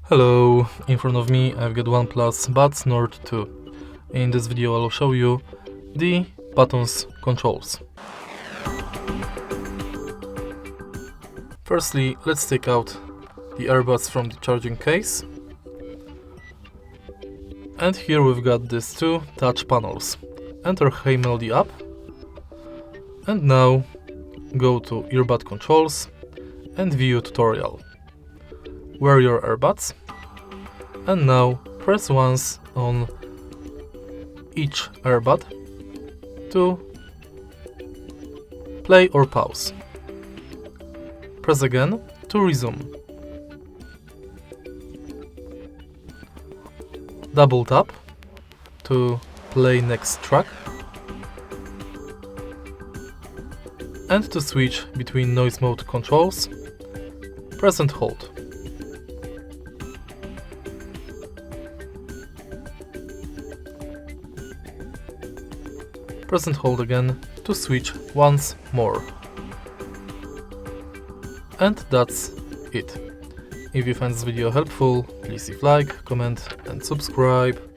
Hello, in front of me I've got OnePlus Buds Nord 2. In this video I'll show you the buttons controls. Firstly, let's take out the earbuds from the charging case. And here we've got these two touch panels. Enter Hey Melody app. And now go to earbud controls and view tutorial. Wear your earbuds, and now press once on each earbud to play or pause. Press again to resume. Double tap to play next track and to switch between noise mode controls, press and hold. Press and hold again to switch once more. And that's it. If you find this video helpful, please leave like, comment and subscribe.